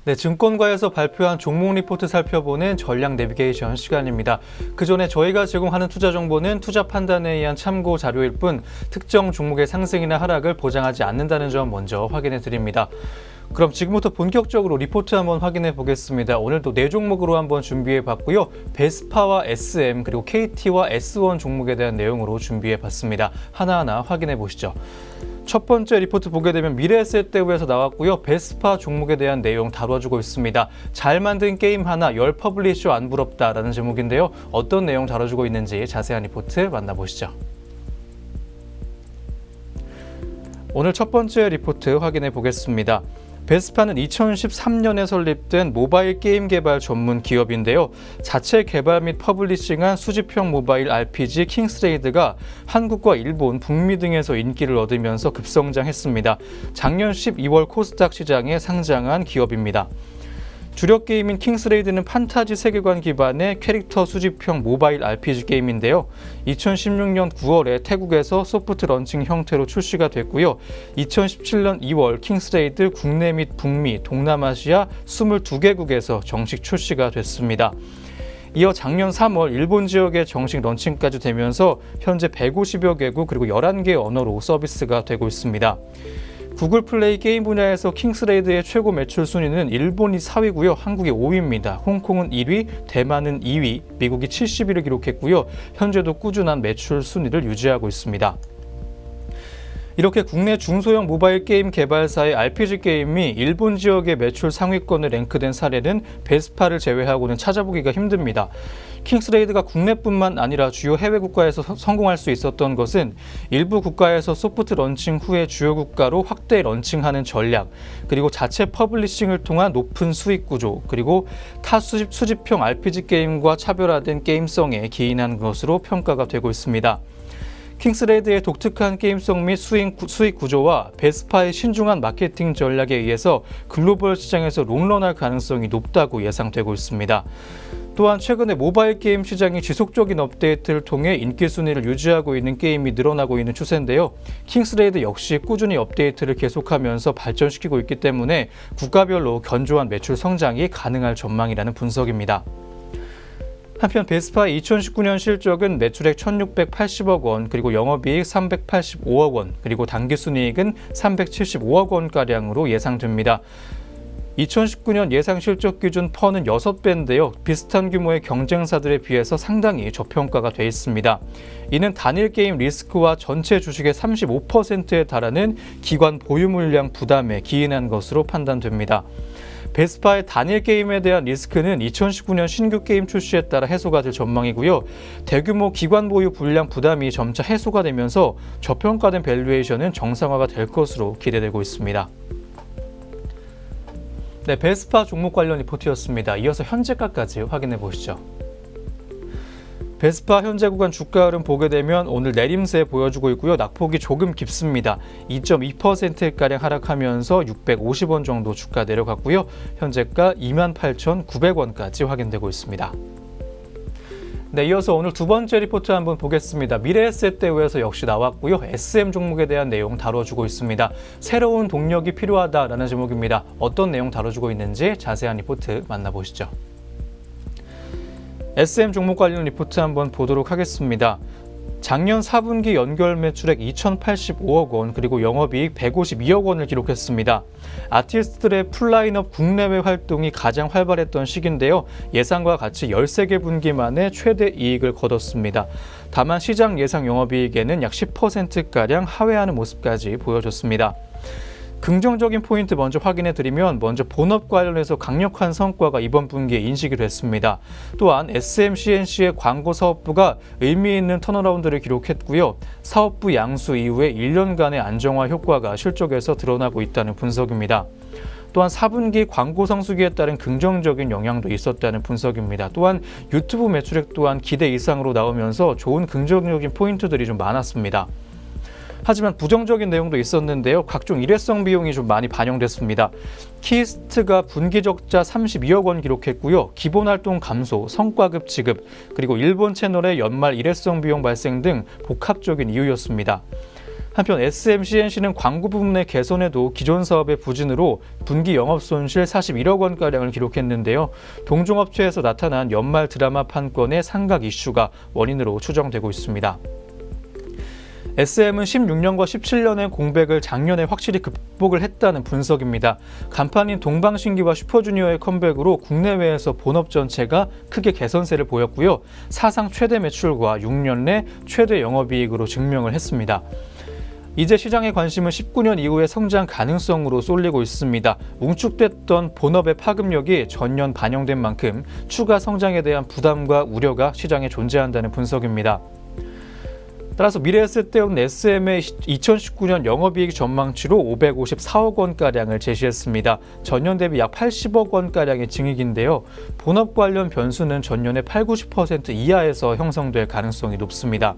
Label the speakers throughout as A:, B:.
A: 네, 증권가에서 발표한 종목 리포트 살펴보는 전략 내비게이션 시간입니다. 그 전에 저희가 제공하는 투자 정보는 투자 판단에 의한 참고 자료일 뿐 특정 종목의 상승이나 하락을 보장하지 않는다는 점 먼저 확인해 드립니다. 그럼 지금부터 본격적으로 리포트 한번 확인해 보겠습니다. 오늘도 네 종목으로 한번 준비해 봤고요. 베스파와 SM 그리고 KT와 S1 종목에 대한 내용으로 준비해 봤습니다. 하나하나 확인해 보시죠. 첫 번째 리포트 보게 되면 미래에셋대우에서 나왔고요. 베스파 종목에 대한 내용 다뤄주고 있습니다. 잘 만든 게임 하나, 10 퍼블리셔 안 부럽다라는 제목인데요. 어떤 내용 다뤄주고 있는지 자세한 리포트 만나보시죠. 오늘 첫 번째 리포트 확인해 보겠습니다. 베스파는 2013년에 설립된 모바일 게임 개발 전문 기업인데요. 자체 개발 및 퍼블리싱한 수집형 모바일 RPG 킹스레이드가 한국과 일본, 북미 등에서 인기를 얻으면서 급성장했습니다. 작년 12월 코스닥 시장에 상장한 기업입니다. 주력 게임인 킹스레이드는 판타지 세계관 기반의 캐릭터 수집형 모바일 RPG 게임인데요. 2016년 9월에 태국에서 소프트 런칭 형태로 출시가 됐고요. 2017년 2월 킹스레이드 국내 및 북미, 동남아시아 22개국에서 정식 출시가 됐습니다. 이어 작년 3월 일본 지역에 정식 런칭까지 되면서 현재 150여 개국 그리고 11개 언어로 서비스가 되고 있습니다. 구글 플레이 게임 분야에서 킹스레이드의 최고 매출 순위는 일본이 4위고요. 한국이 5위입니다. 홍콩은 1위, 대만은 2위, 미국이 70위를 기록했고요. 현재도 꾸준한 매출 순위를 유지하고 있습니다. 이렇게 국내 중소형 모바일 게임 개발사의 RPG 게임이 일본 지역의 매출 상위권에 랭크된 사례는 베스파를 제외하고는 찾아보기가 힘듭니다. 킹스레이드가 국내뿐만 아니라 주요 해외 국가에서 성공할 수 있었던 것은 일부 국가에서 소프트 런칭 후에 주요 국가로 확대 런칭하는 전략, 그리고 자체 퍼블리싱을 통한 높은 수익 구조, 그리고 타 수집형 RPG 게임과 차별화된 게임성에 기인한 것으로 평가가 되고 있습니다. 킹스레이드의 독특한 게임성 및 수익 구조와 베스파의 신중한 마케팅 전략에 의해서 글로벌 시장에서 롱런할 가능성이 높다고 예상되고 있습니다. 또한 최근에 모바일 게임 시장이 지속적인 업데이트를 통해 인기 순위를 유지하고 있는 게임이 늘어나고 있는 추세인데요. 킹스레이드 역시 꾸준히 업데이트를 계속하면서 발전시키고 있기 때문에 국가별로 견조한 매출 성장이 가능할 전망이라는 분석입니다. 한편 베스파의 2019년 실적은 매출액 1,680억 원, 그리고 영업이익 385억 원, 그리고 당기순이익은 375억 원가량으로 예상됩니다. 2019년 예상 실적 기준 퍼는 6배인데요. 비슷한 규모의 경쟁사들에 비해서 상당히 저평가가 돼 있습니다. 이는 단일 게임 리스크와 전체 주식의 35%에 달하는 기관 보유 물량 부담에 기인한 것으로 판단됩니다. 베스파의 단일 게임에 대한 리스크는 2019년 신규 게임 출시에 따라 해소가 될 전망이고요. 대규모 기관 보유 물량 부담이 점차 해소가 되면서 저평가된 밸류에이션은 정상화가 될 것으로 기대되고 있습니다. 네, 베스파 종목 관련 리포트였습니다. 이어서 현재가까지 확인해 보시죠. 베스파 현재 구간 주가 흐름 보게 되면 오늘 내림세 보여주고 있고요. 낙폭이 조금 깊습니다. 2.2%가량 하락하면서 650원 정도 주가 내려갔고요. 현재가 28,900원까지 확인되고 있습니다. 네, 이어서 오늘 두 번째 리포트 한번 보겠습니다. 미래에셋대우에서 역시 나왔고요. SM 종목에 대한 내용 다뤄주고 있습니다. 새로운 동력이 필요하다라는 제목입니다. 어떤 내용 다뤄주고 있는지 자세한 리포트 만나보시죠. SM 종목 관련 리포트 한번 보도록 하겠습니다. 작년 4분기 연결 매출액 2,085억 원, 그리고 영업이익 152억 원을 기록했습니다. 아티스트들의 풀라인업 국내외 활동이 가장 활발했던 시기인데요. 예상과 같이 13개 분기 만에 최대 이익을 거뒀습니다. 다만 시장 예상 영업이익에는 약 10%가량 하회하는 모습까지 보여줬습니다. 긍정적인 포인트 먼저 확인해 드리면 먼저 본업 관련해서 강력한 성과가 이번 분기에 인식이 됐습니다. 또한 SMCNC의 광고 사업부가 의미 있는 턴어라운드를 기록했고요. 사업부 양수 이후에 1년간의 안정화 효과가 실적에서 드러나고 있다는 분석입니다. 또한 4분기 광고 성수기에 따른 긍정적인 영향도 있었다는 분석입니다. 또한 유튜브 매출액 또한 기대 이상으로 나오면서 좋은 긍정적인 포인트들이 좀 많았습니다. 하지만 부정적인 내용도 있었는데요. 각종 일회성 비용이 좀 많이 반영됐습니다. 키스트가 분기 적자 32억 원 기록했고요. 기본 활동 감소, 성과급 지급, 그리고 일본 채널의 연말 일회성 비용 발생 등 복합적인 이유였습니다. 한편 SMCNC는 광고 부문의 개선에도 기존 사업의 부진으로 분기 영업손실 41억 원가량을 기록했는데요. 동종업체에서 나타난 연말 드라마 판권의 상각 이슈가 원인으로 추정되고 있습니다. SM은 16년과 17년의 공백을 작년에 확실히 극복을 했다는 분석입니다. 간판인 동방신기와 슈퍼주니어의 컴백으로 국내외에서 본업 전체가 크게 개선세를 보였고요. 사상 최대 매출과 6년 내 최대 영업이익으로 증명을 했습니다. 이제 시장의 관심은 19년 이후의 성장 가능성으로 쏠리고 있습니다. 뭉축됐던 본업의 파급력이 전년 반영된 만큼 추가 성장에 대한 부담과 우려가 시장에 존재한다는 분석입니다. 따라서 미래에셋대우는 SM의 2019년 영업이익 전망치로 554억 원가량을 제시했습니다. 전년 대비 약 80억 원가량의 증액인데요. 본업 관련 변수는 전년의 80~90% 이하에서 형성될 가능성이 높습니다.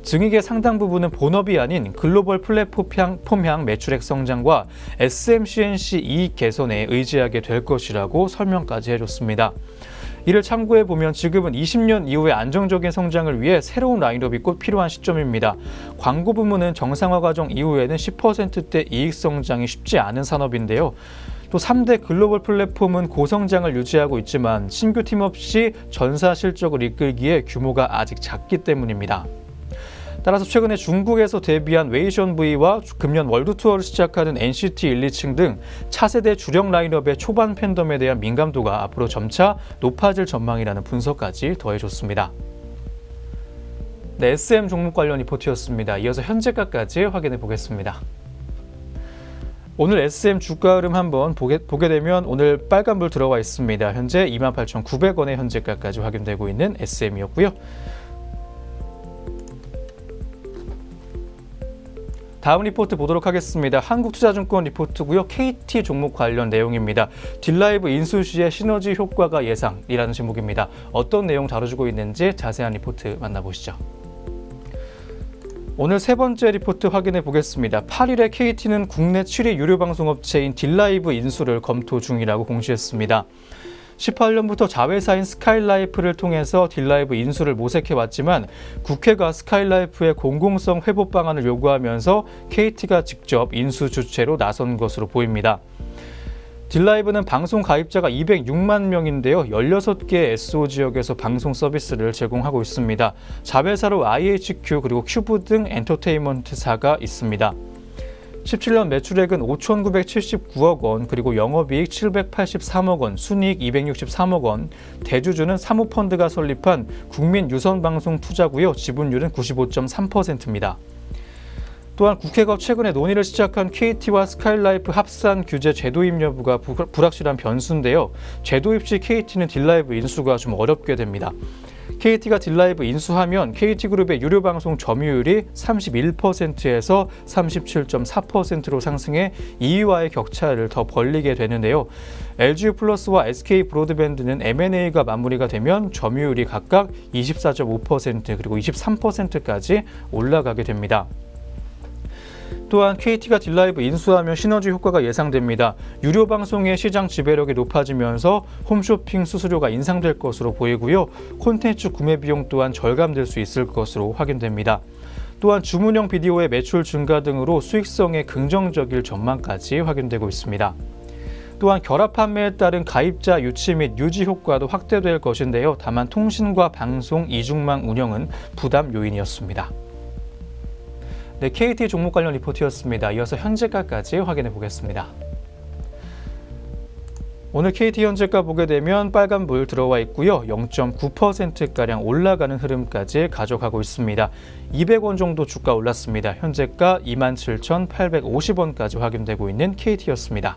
A: 증액의 상당 부분은 본업이 아닌 글로벌 플랫폼향 매출액 성장과 SMCNC 이익 개선에 의지하게 될 것이라고 설명까지 해줬습니다. 이를 참고해보면 지금은 20년 이후의 안정적인 성장을 위해 새로운 라인업이 꼭 필요한 시점입니다. 광고 부문은 정상화 과정 이후에는 10%대 이익 성장이 쉽지 않은 산업인데요. 또 3대 글로벌 플랫폼은 고성장을 유지하고 있지만 신규 팀 없이 전사 실적을 이끌기에 규모가 아직 작기 때문입니다. 따라서 최근에 중국에서 데뷔한 웨이션V와 금년 월드투어를 시작하는 NCT 127 등 차세대 주력 라인업의 초반 팬덤에 대한 민감도가 앞으로 점차 높아질 전망이라는 분석까지 더해줬습니다. 네, SM 종목 관련 리포트였습니다. 이어서 현재가까지 확인해 보겠습니다. 오늘 SM 주가 흐름 한번 보게 되면 오늘 빨간불 들어와 있습니다. 현재 28,900원의 현재가까지 확인되고 있는 SM이었고요. 다음 리포트 보도록 하겠습니다. 한국투자증권 리포트고요. KT 종목 관련 내용입니다. 딜라이브 인수 시의 시너지 효과가 예상이라는 제목입니다. 어떤 내용 다뤄주고 있는지 자세한 리포트 만나보시죠. 오늘 세 번째 리포트 확인해 보겠습니다. 8일에 KT는 국내 7위 유료방송업체인 딜라이브 인수를 검토 중이라고 공시했습니다. 18년부터 자회사인 스카이라이프를 통해서 딜라이브 인수를 모색해왔지만 국회가 스카이라이프의 공공성 회복 방안을 요구하면서 KT가 직접 인수 주체로 나선 것으로 보입니다. 딜라이브는 방송 가입자가 206만 명인데요. 16개 SO 지역에서 방송 서비스를 제공하고 있습니다. 자회사로 IHQ 그리고 큐브 등 엔터테인먼트사가 있습니다. 17년 매출액은 5,979억 원, 그리고 영업이익 783억 원, 순이익 263억 원, 대주주는 사모펀드가 설립한 국민유선방송 투자고요. 지분율은 95.3%입니다. 또한 국회가 최근에 논의를 시작한 KT와 스카이라이프 합산 규제 재도입 여부가 불확실한 변수인데요. 재도입 시 KT는 딜라이브 인수가 좀 어렵게 됩니다. KT가 딜라이브 인수하면 KT그룹의 유료방송 점유율이 31%에서 37.4%로 상승해 2위와의 격차를 더 벌리게 되는데요. LG유플러스와 SK브로드밴드는 M&A가 마무리가 되면 점유율이 각각 24.5% 그리고 23%까지 올라가게 됩니다. 또한 KT가 딜라이브 인수하면 시너지 효과가 예상됩니다. 유료 방송의 시장 지배력이 높아지면서 홈쇼핑 수수료가 인상될 것으로 보이고요. 콘텐츠 구매 비용 또한 절감될 수 있을 것으로 확인됩니다. 또한 주문형 비디오의 매출 증가 등으로 수익성에 긍정적일 전망까지 확인되고 있습니다. 또한 결합 판매에 따른 가입자 유치 및 유지 효과도 확대될 것인데요. 다만 통신과 방송 이중망 운영은 부담 요인이었습니다. 네, KT 종목 관련 리포트였습니다. 이어서 현재가까지 확인해 보겠습니다. 오늘 KT 현재가 보게 되면 빨간불 들어와 있고요. 0.9%가량 올라가는 흐름까지 가져가고 있습니다. 200원 정도 주가 올랐습니다. 현재가 27,850원까지 확인되고 있는 KT였습니다.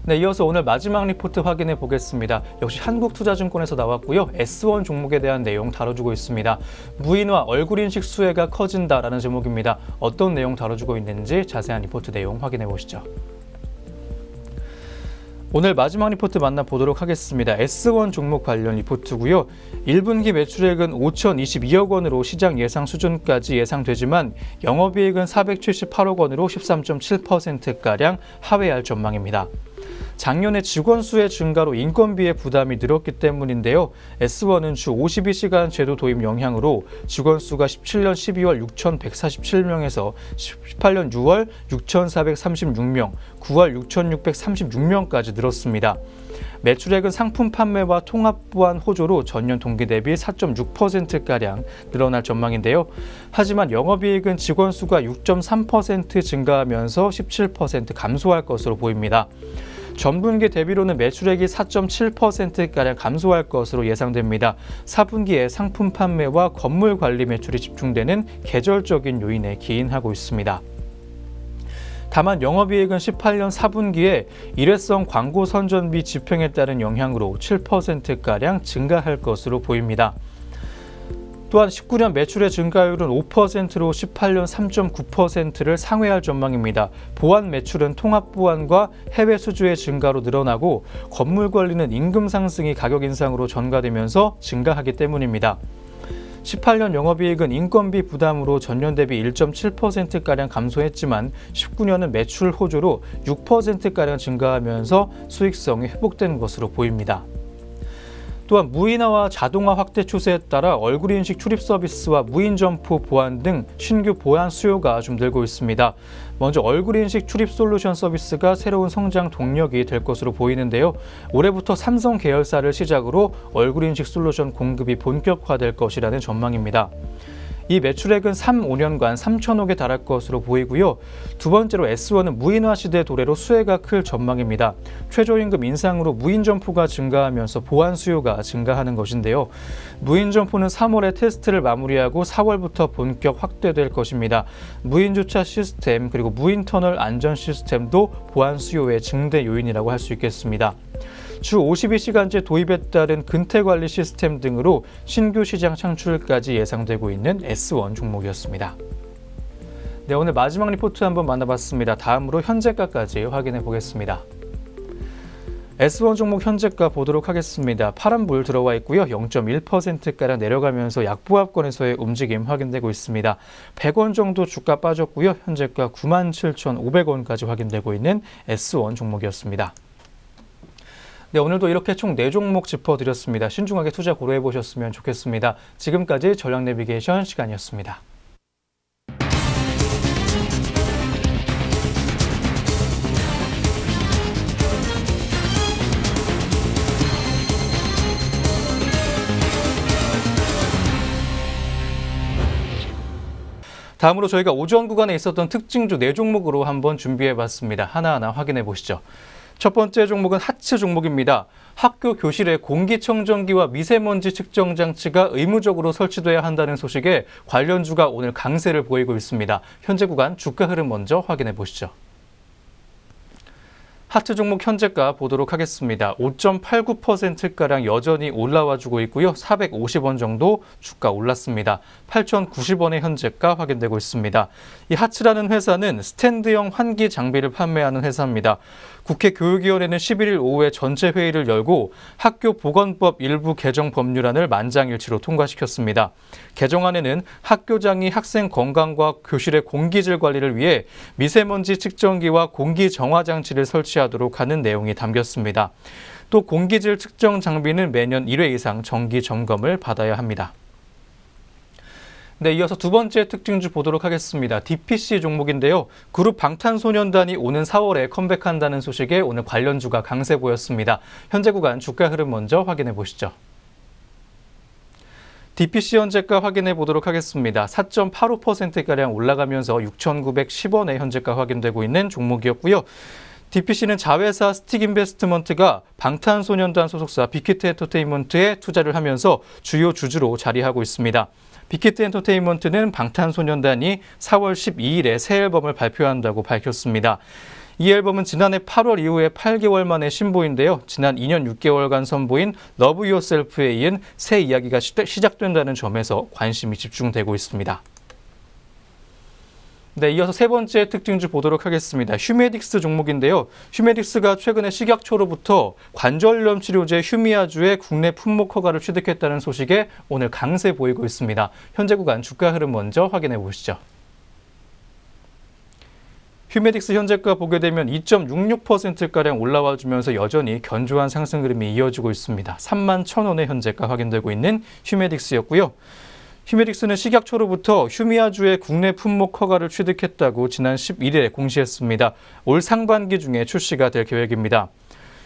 A: 네, 이어서 오늘 마지막 리포트 확인해 보겠습니다. 역시 한국투자증권에서 나왔고요. S1 종목에 대한 내용 다뤄주고 있습니다. 무인화 얼굴인식 수혜가 커진다라는 제목입니다. 어떤 내용 다뤄주고 있는지 자세한 리포트 내용 확인해 보시죠. 오늘 마지막 리포트 만나보도록 하겠습니다. S1 종목 관련 리포트고요. 1분기 매출액은 5,022억 원으로 시장 예상 수준까지 예상되지만 영업이익은 478억 원으로 13.7%가량 하회할 전망입니다. 작년에 직원 수의 증가로 인건비의 부담이 늘었기 때문인데요. S1은 주 52시간 제도 도입 영향으로 직원 수가 17년 12월 6,147명에서 18년 6월 6,436명, 9월 6,636명까지 늘었습니다. 매출액은 상품 판매와 통합 보안 호조로 전년 동기 대비 4.6%가량 늘어날 전망인데요. 하지만 영업이익은 직원 수가 6.3% 증가하면서 17% 감소할 것으로 보입니다. 전분기 대비로는 매출액이 4.7%가량 감소할 것으로 예상됩니다. 4분기에 상품 판매와 건물 관리 매출이 집중되는 계절적인 요인에 기인하고 있습니다. 다만 영업이익은 18년 4분기에 일회성 광고 선전비 집행에 따른 영향으로 7%가량 증가할 것으로 보입니다. 또한 19년 매출의 증가율은 5%로 18년 3.9%를 상회할 전망입니다. 보안 매출은 통합 보안과 해외 수주의 증가로 늘어나고 건물 관리는 임금 상승이 가격 인상으로 전가되면서 증가하기 때문입니다. 18년 영업이익은 인건비 부담으로 전년 대비 1.7%가량 감소했지만 19년은 매출 호조로 6%가량 증가하면서 수익성이 회복된 것으로 보입니다. 또한 무인화와 자동화 확대 추세에 따라 얼굴 인식 출입 서비스와 무인 점포 보안 등 신규 보안 수요가 좀 늘고 있습니다. 먼저 얼굴 인식 출입 솔루션 서비스가 새로운 성장 동력이 될 것으로 보이는데요. 올해부터 삼성 계열사를 시작으로 얼굴 인식 솔루션 공급이 본격화될 것이라는 전망입니다. 이 매출액은 3-5년간 3천억에 달할 것으로 보이고요. 두 번째로 S1은 무인화 시대 도래로 수혜가 클 전망입니다. 최저임금 인상으로 무인 점포가 증가하면서 보안 수요가 증가하는 것인데요. 무인 점포는 3월에 테스트를 마무리하고 4월부터 본격 확대될 것입니다. 무인 주차 시스템 그리고 무인 터널 안전 시스템도 보안 수요의 증대 요인이라고 할 수 있겠습니다. 주 52시간제 도입에 따른 근태 관리 시스템 등으로 신규 시장 창출까지 예상되고 있는 S1 종목이었습니다. 네, 오늘 마지막 리포트 한번 만나봤습니다. 다음으로 현재가까지 확인해 보겠습니다. S1 종목 현재가 보도록 하겠습니다. 파란불 들어와 있고요. 0.1%가량 내려가면서 약보합권에서의 움직임 확인되고 있습니다. 100원 정도 주가 빠졌고요. 현재가 97,500원까지 확인되고 있는 S1 종목이었습니다. 네, 오늘도 이렇게 총 4종목 짚어드렸습니다. 신중하게 투자 고려해 보셨으면 좋겠습니다. 지금까지 전략 내비게이션 시간이었습니다. 다음으로 저희가 오전 구간에 있었던 특징주 4종목으로 한번 준비해 봤습니다. 하나하나 확인해 보시죠. 첫 번째 종목은 하츠 종목입니다. 학교 교실에 공기청정기와 미세먼지 측정 장치가 의무적으로 설치돼야 한다는 소식에 관련주가 오늘 강세를 보이고 있습니다. 현재 구간 주가 흐름 먼저 확인해 보시죠. 하츠 종목 현재가 보도록 하겠습니다. 5.89%가량 여전히 올라와주고 있고요. 450원 정도 주가 올랐습니다. 8,090원의 현재가 확인되고 있습니다. 이 하츠라는 회사는 스탠드형 환기 장비를 판매하는 회사입니다. 국회 교육위원회는 11일 오후에 전체 회의를 열고 학교 보건법 일부 개정 법률안을 만장일치로 통과시켰습니다. 개정안에는 학교장이 학생 건강과 교실의 공기질 관리를 위해 미세먼지 측정기와 공기 정화 장치를 설치하도록 하는 내용이 담겼습니다. 또 공기질 측정 장비는 매년 1회 이상 정기 점검을 받아야 합니다. 네, 이어서 두 번째 특징주 보도록 하겠습니다. DPC 종목인데요. 그룹 방탄소년단이 오는 4월에 컴백한다는 소식에 오늘 관련주가 강세 보였습니다. 현재 구간 주가 흐름 먼저 확인해 보시죠. DPC 현재가 확인해 보도록 하겠습니다. 4.85%가량 올라가면서 6,910원의 현재가 확인되고 있는 종목이었고요. DPC는 자회사 스틱인베스트먼트가 방탄소년단 소속사 빅히트 엔터테인먼트에 투자를 하면서 주요 주주로 자리하고 있습니다. 빅히트 엔터테인먼트는 방탄소년단이 4월 12일에 새 앨범을 발표한다고 밝혔습니다. 이 앨범은 지난해 8월 이후에 8개월 만의 신보인데요. 지난 2년 6개월간 선보인 러브 유어셀프에 이은 새 이야기가 시작된다는 점에서 관심이 집중되고 있습니다. 네, 이어서 세 번째 특징주 보도록 하겠습니다. 휴메딕스 종목인데요. 휴메딕스가 최근에 식약처로부터 관절염 치료제 휴미아주의 국내 품목 허가를 취득했다는 소식에 오늘 강세 보이고 있습니다. 현재 구간 주가 흐름 먼저 확인해 보시죠. 휴메딕스 현재가 보게 되면 2.66%가량 올라와 주면서 여전히 견조한 상승 흐름이 이어지고 있습니다. 31,000원의 현재가 확인되고 있는 휴메딕스였고요. 휴메딕스는 식약처로부터 휴미아주의 국내 품목 허가를 취득했다고 지난 11일에 공시했습니다. 올 상반기 중에 출시가 될 계획입니다.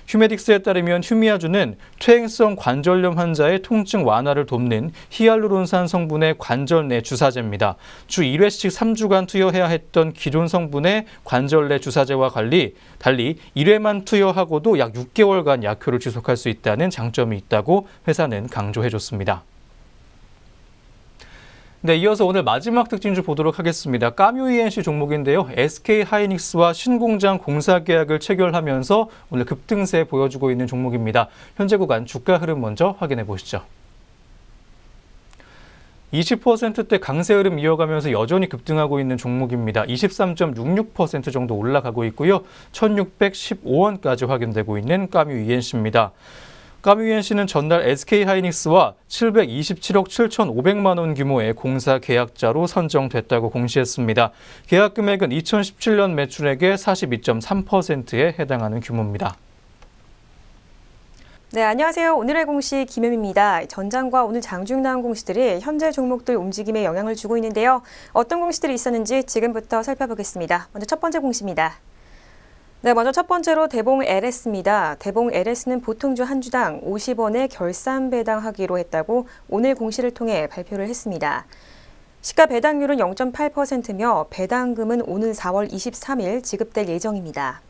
A: 휴메딕스에 따르면 휴미아주는 퇴행성 관절염 환자의 통증 완화를 돕는 히알루론산 성분의 관절 내 주사제입니다. 주 1회씩 3주간 투여해야 했던 기존 성분의 관절 내 주사제와 달리 1회만 투여하고도 약 6개월간 약효를 지속할 수 있다는 장점이 있다고 회사는 강조해줬습니다. 네, 이어서 오늘 마지막 특징주 보도록 하겠습니다. 까뮤 ENC 종목인데요. SK 하이닉스와 신공장 공사 계약을 체결하면서 오늘 급등세 보여주고 있는 종목입니다. 현재 구간 주가 흐름 먼저 확인해 보시죠. 20%대 강세 흐름 이어가면서 여전히 급등하고 있는 종목입니다. 23.66% 정도 올라가고 있고요. 1,615원까지 확인되고 있는 까뮤 ENC입니다. 까뮤 ENC는 전날 SK 하이닉스와 727억 7,500만 원 규모의 공사 계약자로 선정됐다고 공시했습니다. 계약 금액은 2017년 매출액의 42.3%에 해당하는 규모입니다.
B: 네, 안녕하세요. 오늘의 공시 김혜미입니다. 전장과 오늘 장중 나온 공시들이 현재 종목들 움직임에 영향을 주고 있는데요. 어떤 공시들이 있었는지 지금부터 살펴보겠습니다. 먼저 첫 번째 공시입니다. 네, 먼저 첫 번째로 대봉 LS입니다. 대봉 LS는 보통주 한 주당 50원에 결산 배당하기로 했다고 오늘 공시를 통해 발표를 했습니다. 시가 배당률은 0.8%며 배당금은 오는 4월 23일 지급될 예정입니다.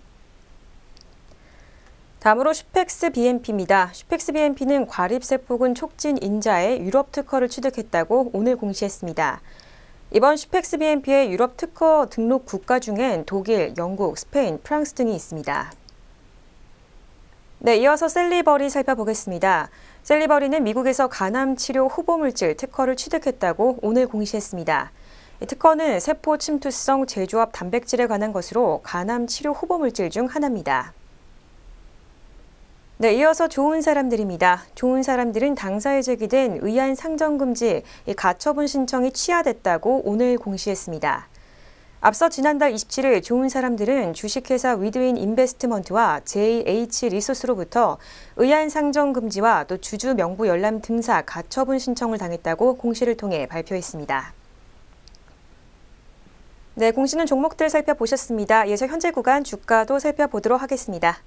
B: 다음으로 슈펙스 BNP입니다. 슈펙스 BNP는 과립세포군 촉진 인자의 유럽 특허를 취득했다고 오늘 공시했습니다. 이번 슈펙스 BNP의 유럽 특허 등록 국가 중엔 독일, 영국, 스페인, 프랑스 등이 있습니다. 네, 이어서 셀리버리 살펴보겠습니다. 셀리버리는 미국에서 간암 치료 후보물질 특허를 취득했다고 오늘 공시했습니다. 특허는 세포 침투성 제조합 단백질에 관한 것으로 간암 치료 후보물질 중 하나입니다. 네, 이어서 좋은 사람들입니다. 좋은 사람들은 당사에 제기된 의안 상정금지 가처분 신청이 취하됐다고 오늘 공시했습니다. 앞서 지난달 27일 좋은 사람들은 주식회사 위드윈 인베스트먼트와 JH 리소스로부터 의안 상정금지와 또 주주 명부 열람 등사 가처분 신청을 당했다고 공시를 통해 발표했습니다. 네, 공시는 종목들 살펴보셨습니다. 이어서 현재 구간 주가도 살펴보도록 하겠습니다.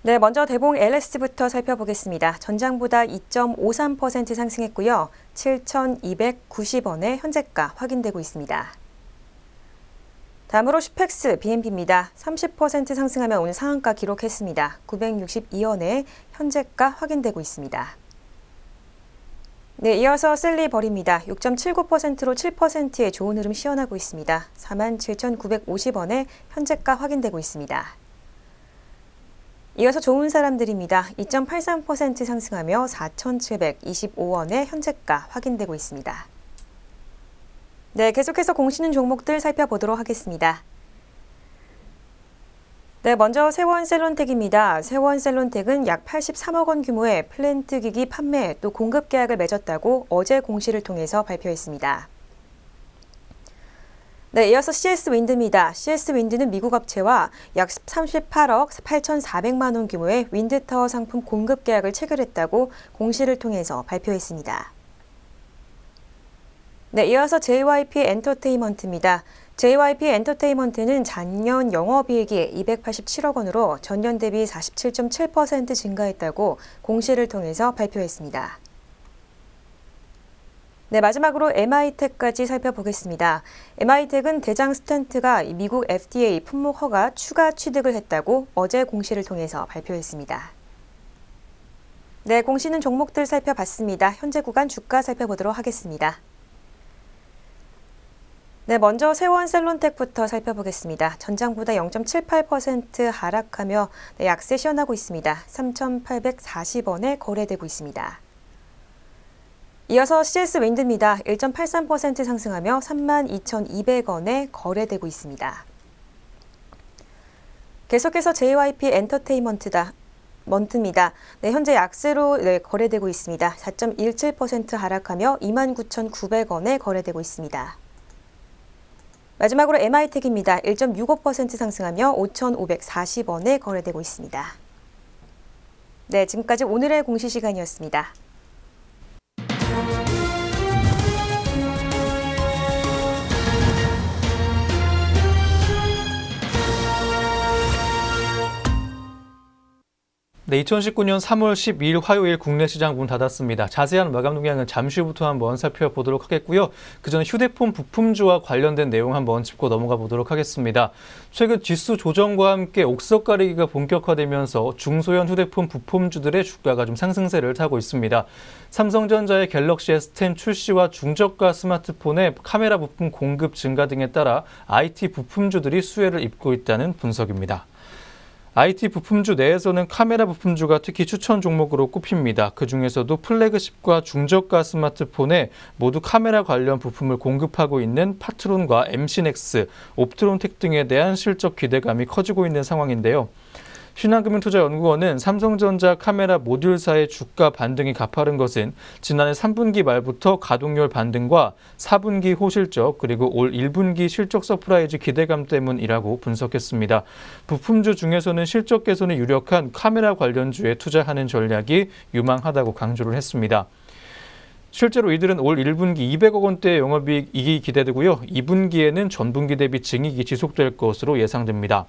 B: 네, 먼저 대봉 LS부터 살펴보겠습니다. 전장보다 2.53% 상승했고요. 7,290원의 현재가 확인되고 있습니다. 다음으로 슈펙스 BNP입니다. 30% 상승하며 오늘 상한가 기록했습니다. 962원의 현재가 확인되고 있습니다. 네, 이어서 셀리버리입니다. 6.79%로 7%의 좋은 흐름 시현하고 있습니다. 47,950원의 현재가 확인되고 있습니다. 이어서 좋은 사람들입니다. 2.83% 상승하며 4,725원의 현재가 확인되고 있습니다. 네, 계속해서 공시는 종목들 살펴보도록 하겠습니다. 네, 먼저 세원셀론텍입니다. 세원셀론텍은 약 83억 원 규모의 플랜트 기기 판매 또 공급 계약을 맺었다고 어제 공시를 통해서 발표했습니다. 네, 이어서 CS윈드입니다. CS윈드는 미국 업체와 약 38억 8,400만 원 규모의 윈드타워 상품 공급 계약을 체결했다고 공시를 통해서 발표했습니다. 네, 이어서 JYP 엔터테인먼트입니다. JYP 엔터테인먼트는 작년 영업이익이 287억 원으로 전년 대비 47.7% 증가했다고 공시를 통해서 발표했습니다. 네, 마지막으로 MI텍까지 살펴보겠습니다. MI텍은 대장 스텐트가 미국 FDA 품목 허가 추가 취득을 했다고 어제 공시를 통해서 발표했습니다. 네, 공시는 종목들 살펴봤습니다. 현재 구간 주가 살펴보도록 하겠습니다. 네, 먼저 세원셀론텍부터 살펴보겠습니다. 전장보다 0.78% 하락하며 약세 시현하고 있습니다. 3,840원에 거래되고 있습니다. 이어서 CS윈드입니다. 1.83% 상승하며 32,200원에 거래되고 있습니다. 계속해서 JYP 엔터테인먼트입니다. 네, 현재 약세로 거래되고 있습니다. 4.17% 하락하며 29,900원에 거래되고 있습니다. 마지막으로 MI텍입니다. 1.65% 상승하며 5,540원에 거래되고 있습니다. 네, 지금까지 오늘의 공시 시간이었습니다.
A: 네, 2019년 3월 12일 화요일 국내 시장 문 닫았습니다. 자세한 마감 동향은 잠시 후부터 한번 살펴보도록 하겠고요. 그전 휴대폰 부품주와 관련된 내용 한번 짚고 넘어가 보도록 하겠습니다. 최근 지수 조정과 함께 옥석 가리기가 본격화되면서 중소형 휴대폰 부품주들의 주가가 좀 상승세를 타고 있습니다. 삼성전자의 갤럭시 S10 출시와 중저가 스마트폰의 카메라 부품 공급 증가 등에 따라 IT 부품주들이 수혜를 입고 있다는 분석입니다. IT 부품주 내에서는 카메라 부품주가 특히 추천 종목으로 꼽힙니다. 그중에서도 플래그십과 중저가 스마트폰에 모두 카메라 관련 부품을 공급하고 있는 파트론과 MC넥스, 옵트론텍 등에 대한 실적 기대감이 커지고 있는 상황인데요. 신한금융투자연구원은 삼성전자 카메라 모듈사의 주가 반등이 가파른 것은 지난해 3분기 말부터 가동률 반등과 4분기 호실적 그리고 올 1분기 실적 서프라이즈 기대감 때문이라고 분석했습니다. 부품주 중에서는 실적 개선에 유력한 카메라 관련주에 투자하는 전략이 유망하다고 강조를 했습니다. 실제로 이들은 올 1분기 200억 원대의 영업이익이 기대되고요. 2분기에는 전분기 대비 증이익이 지속될 것으로 예상됩니다.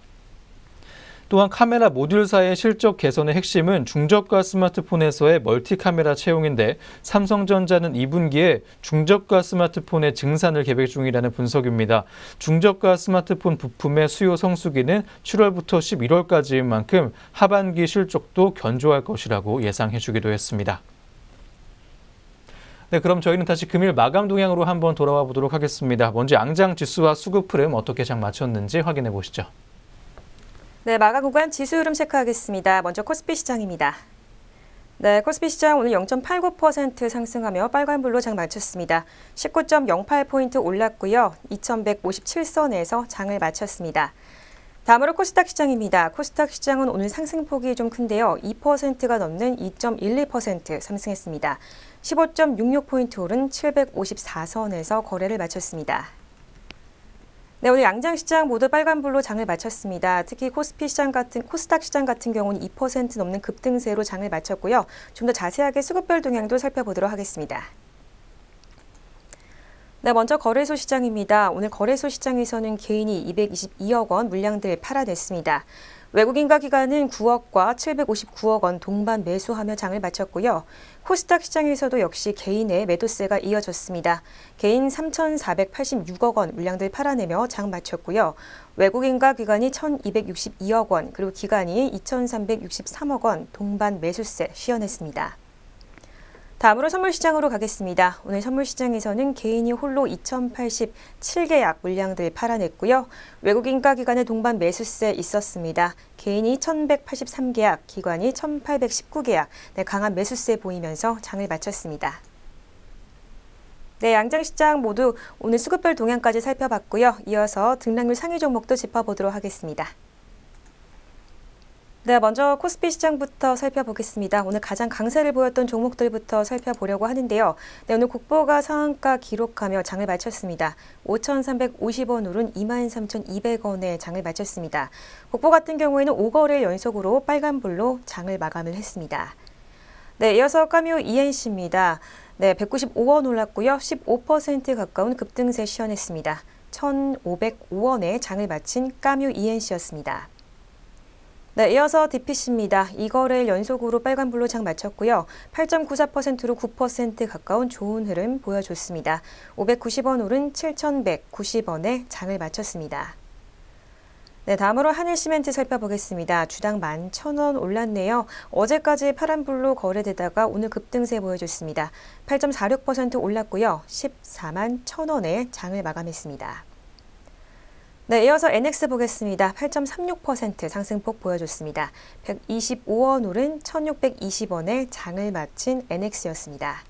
A: 또한 카메라 모듈사의 실적 개선의 핵심은 중저가 스마트폰에서의 멀티카메라 채용인데 삼성전자는 2분기에 중저가 스마트폰의 증산을 계획 중이라는 분석입니다. 중저가 스마트폰 부품의 수요 성수기는 7월부터 11월까지인 만큼 하반기 실적도 견조할 것이라고 예상해 주기도 했습니다. 네, 그럼 저희는 다시 금일 마감 동향으로 한번 돌아와 보도록 하겠습니다. 먼저 양장 지수와 수급 흐름 어떻게 장 마쳤는지 확인해 보시죠.
B: 네, 마감 구간 지수 흐름 체크하겠습니다. 먼저 코스피 시장입니다. 네, 코스피 시장 오늘 0.89% 상승하며 빨간불로 장 마쳤습니다. 19.08포인트 올랐고요. 2157선에서 장을 마쳤습니다. 다음으로 코스닥 시장입니다. 코스닥 시장은 오늘 상승폭이 좀 큰데요. 2%가 넘는 2.12% 상승했습니다. 15.66포인트 오른 754선에서 거래를 마쳤습니다. 네, 오늘 양장시장 모두 빨간불로 장을 마쳤습니다. 특히 코스닥 시장 같은 경우는 2% 넘는 급등세로 장을 마쳤고요. 좀 더 자세하게 수급별 동향도 살펴보도록 하겠습니다. 네, 먼저 거래소 시장입니다. 오늘 거래소 시장에서는 개인이 222억 원 물량들 팔아냈습니다. 외국인과 기관은 9억과 759억 원 동반 매수하며 장을 마쳤고요. 코스닥 시장에서도 역시 개인의 매도세가 이어졌습니다. 개인 3,486억 원 물량들 팔아내며 장 마쳤고요. 외국인과 기관이 1,262억 원, 그리고 기관이 2,363억 원 동반 매수세 시연했습니다. 다음으로 선물시장으로 가겠습니다. 오늘 선물시장에서는 개인이 홀로 2,087계약 물량들 팔아냈고요. 외국인과 기관의 동반 매수세 있었습니다. 개인이 1,183계약, 기관이 1,819계약, 네, 강한 매수세 보이면서 장을 마쳤습니다. 네, 양장시장 모두 오늘 수급별 동향까지 살펴봤고요. 이어서 등락률 상위 종목도 짚어보도록 하겠습니다. 네, 먼저 코스피 시장부터 살펴보겠습니다. 오늘 가장 강세를 보였던 종목들부터 살펴보려고 하는데요. 네, 오늘 국보가 상한가 기록하며 장을 마쳤습니다. 5,350원 오른 23,200원에 장을 마쳤습니다. 국보 같은 경우에는 5거래일 연속으로 빨간불로 장을 마감을 했습니다. 네, 이어서 까뮤 ENC입니다. 네, 195원 올랐고요. 15% 가까운 급등세 시연했습니다. 1,505원에 장을 마친 까뮤 ENC였습니다. 네, 이어서 DPC입니다. 2거래일 연속으로 빨간불로 장 마쳤고요. 8.94%로 9% 가까운 좋은 흐름 보여줬습니다. 590원 오른 7,190원에 장을 마쳤습니다. 네, 다음으로 한일시멘트 살펴보겠습니다. 주당 11,000원 올랐네요. 어제까지 파란불로 거래되다가 오늘 급등세 보여줬습니다. 8.46% 올랐고요. 141,000원에 장을 마감했습니다. 네, 이어서 NX 보겠습니다. 8.36% 상승폭 보여줬습니다. 125원 오른 1,620원에 장을 마친 NX였습니다.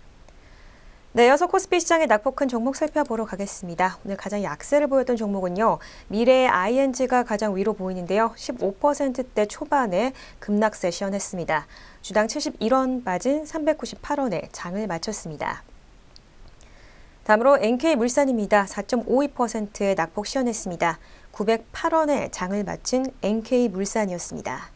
B: 네, 이어서 코스피 시장의 낙폭 큰 종목 살펴보러 가겠습니다. 오늘 가장 약세를 보였던 종목은요. 미래의 ING가 가장 위로 보이는데요. 15%대 초반에 급락세 시연했습니다. 주당 71원 빠진 398원에 장을 마쳤습니다. 다음으로 NK물산입니다. 4.52%의 낙폭 시현했습니다. 908원에 장을 마친 NK물산이었습니다.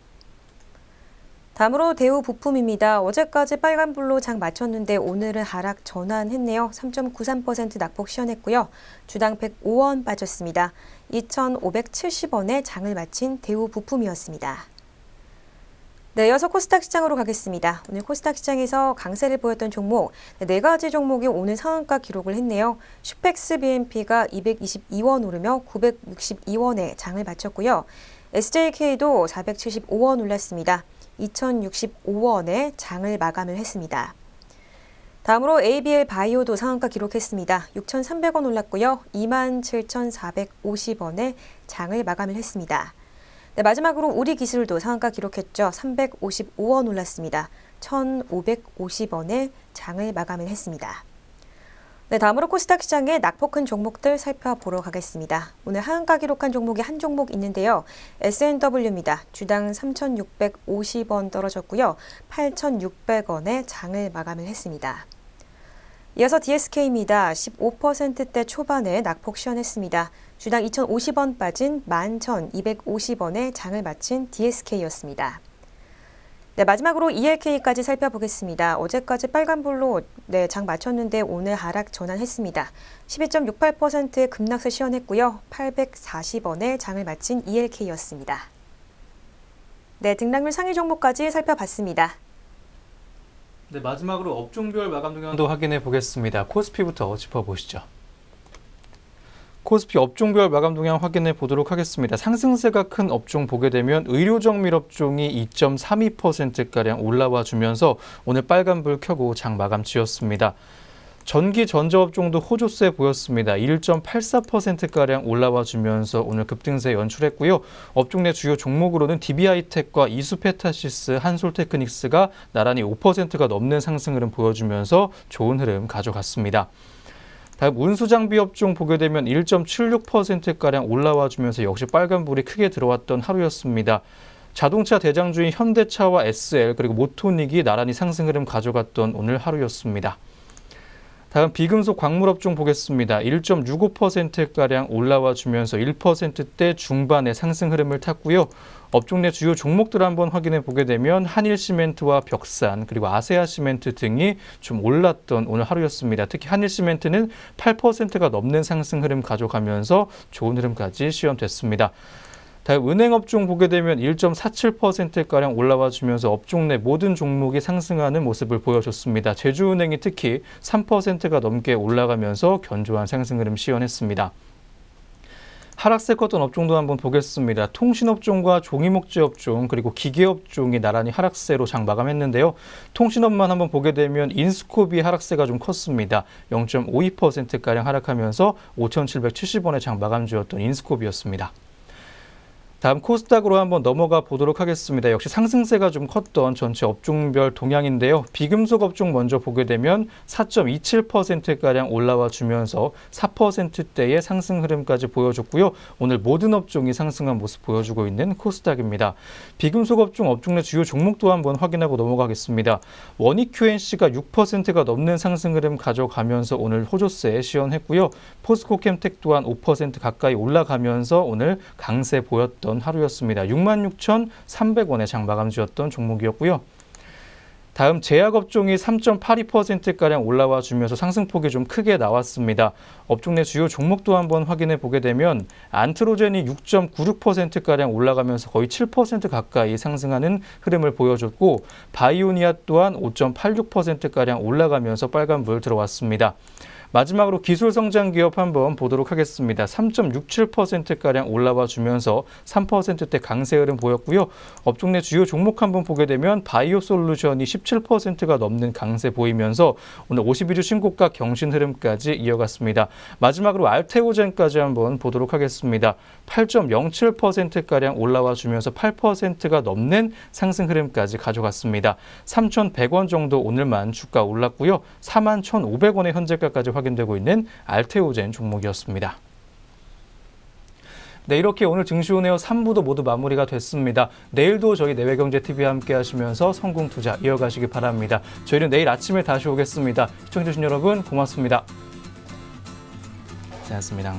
B: 다음으로 대우부품입니다. 어제까지 빨간불로 장 마쳤는데 오늘은 하락 전환했네요. 3.93% 낙폭 시현했고요. 주당 105원 빠졌습니다. 2,570원에 장을 마친 대우부품이었습니다. 네, 이어서 코스닥 시장으로 가겠습니다. 오늘 코스닥 시장에서 강세를 보였던 종목, 네 가지 종목이 오늘 상한가 기록을 했네요. 슈펙스 BNP가 222원 오르며 962원에 장을 마쳤고요. SJK도 475원 올랐습니다. 2,065원에 장을 마감을 했습니다. 다음으로 ABL 바이오도 상한가 기록했습니다. 6,300원 올랐고요. 27,450원에 장을 마감을 했습니다. 네, 마지막으로 우리기술도 상한가 기록했죠. 355원 올랐습니다. 1,550원에 장을 마감을 했습니다. 네, 다음으로 코스닥 시장의 낙폭 큰 종목들 살펴보러 가겠습니다. 오늘 하한가 기록한 종목이 한 종목 있는데요. S&W입니다. 주당 3,650원 떨어졌고요. 8,600원에 장을 마감을 했습니다. 이어서 DSK입니다. 15%대 초반에 낙폭 시현했습니다. 주당 2,050원 빠진 11,250원에 장을 마친 DSK였습니다. 네, 마지막으로 ELK까지 살펴보겠습니다. 어제까지 빨간불로 장 마쳤는데 오늘 하락 전환했습니다. 12.68%의 급락세 시현했고요. 840원에 장을 마친 ELK였습니다. 네, 등락률 상위 종목까지 살펴봤습니다.
A: 네, 마지막으로 업종별 마감 동향도 확인해 보겠습니다. 코스피부터 짚어보시죠. 코스피 업종별 마감 동향 확인해 보도록 하겠습니다. 상승세가 큰 업종 보게 되면 의료정밀 업종이 2.32%가량 올라와 주면서 오늘 빨간불 켜고 장 마감 지었습니다. 전기 전자업종도 호조세 보였습니다. 1.84%가량 올라와 주면서 오늘 급등세 연출했고요. 업종 내 주요 종목으로는 DB하이텍과 이수페타시스, 한솔테크닉스가 나란히 5%가 넘는 상승 흐름 보여주면서 좋은 흐름 가져갔습니다. 다음 운수장비 업종 보게 되면 1.76%가량 올라와 주면서 역시 빨간불이 크게 들어왔던 하루였습니다. 자동차 대장주인 현대차와 SL 그리고 모토닉이 나란히 상승 흐름 가져갔던 오늘 하루였습니다. 다음 비금속 광물업종 보겠습니다. 1.65%가량 올라와 주면서 1%대 중반의 상승 흐름을 탔고요. 업종 내 주요 종목들 한번 확인해 보게 되면 한일시멘트와 벽산 그리고 아세아시멘트 등이 좀 올랐던 오늘 하루였습니다. 특히 한일시멘트는 8%가 넘는 상승 흐름 가져가면서 좋은 흐름까지 시현됐습니다. 다음 은행업종 보게 되면 1.47%가량 올라와 주면서 업종 내 모든 종목이 상승하는 모습을 보여줬습니다. 제주은행이 특히 3%가 넘게 올라가면서 견조한 상승 흐름 시현했습니다. 하락세 컸던 업종도 한번 보겠습니다. 통신업종과 종이목재업종 그리고 기계업종이 나란히 하락세로 장 마감했는데요. 통신업만 한번 보게 되면 인스코비 하락세가 좀 컸습니다. 0.52%가량 하락하면서 5,770원에 장 마감 지었던 인스코비였습니다. 다음 코스닥으로 한번 넘어가 보도록 하겠습니다. 역시 상승세가 좀 컸던 전체 업종별 동향인데요. 비금속 업종 먼저 보게 되면 4.27%가량 올라와 주면서 4%대의 상승 흐름까지 보여줬고요. 오늘 모든 업종이 상승한 모습 보여주고 있는 코스닥입니다. 비금속 업종 내 주요 종목도 한번 확인하고 넘어가겠습니다. 원익QNC가 6%가 넘는 상승 흐름 가져가면서 오늘 호조세 시현했고요. 포스코캠텍 또한 5% 가까이 올라가면서 오늘 강세 보였던 하루였습니다. 66,300원에 장 마감 지었던 종목이었고요. 다음 제약업종이 3.82%가량 올라와 주면서 상승폭이 좀 크게 나왔습니다. 업종 내 주요 종목도 한번 확인해 보게 되면 안트로젠이 6.96%가량 올라가면서 거의 7% 가까이 상승하는 흐름을 보여줬고 바이오니아 또한 5.86%가량 올라가면서 빨간불 들어왔습니다. 마지막으로 기술성장기업 한번 보도록 하겠습니다. 3.67%가량 올라와 주면서 3%대 강세 흐름 보였고요. 업종 내 주요 종목 한번 보게 되면 바이오솔루션이 17%가 넘는 강세 보이면서 오늘 51주 신고가 경신 흐름까지 이어갔습니다. 마지막으로 알테오젠까지 한번 보도록 하겠습니다. 8.07%가량 올라와 주면서 8%가 넘는 상승 흐름까지 가져갔습니다. 3,100원 정도 오늘만 주가 올랐고요. 41,500원의 현재가까지 확인되고 있는 알테오젠 종목이었습니다. 네, 이렇게 오늘 증시운에어 3부도 모두 마무리가 됐습니다. 내일도 저희 내외경제TV와 함께 하시면서 성공투자 이어가시기 바랍니다. 저희는 내일 아침에 다시 오겠습니다. 시청해주신 여러분 고맙습니다. 고생하셨습니다.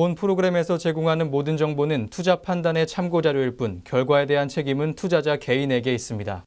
A: 본 프로그램에서 제공하는 모든 정보는 투자 판단의 참고 자료일 뿐 결과에 대한 책임은 투자자 개인에게 있습니다.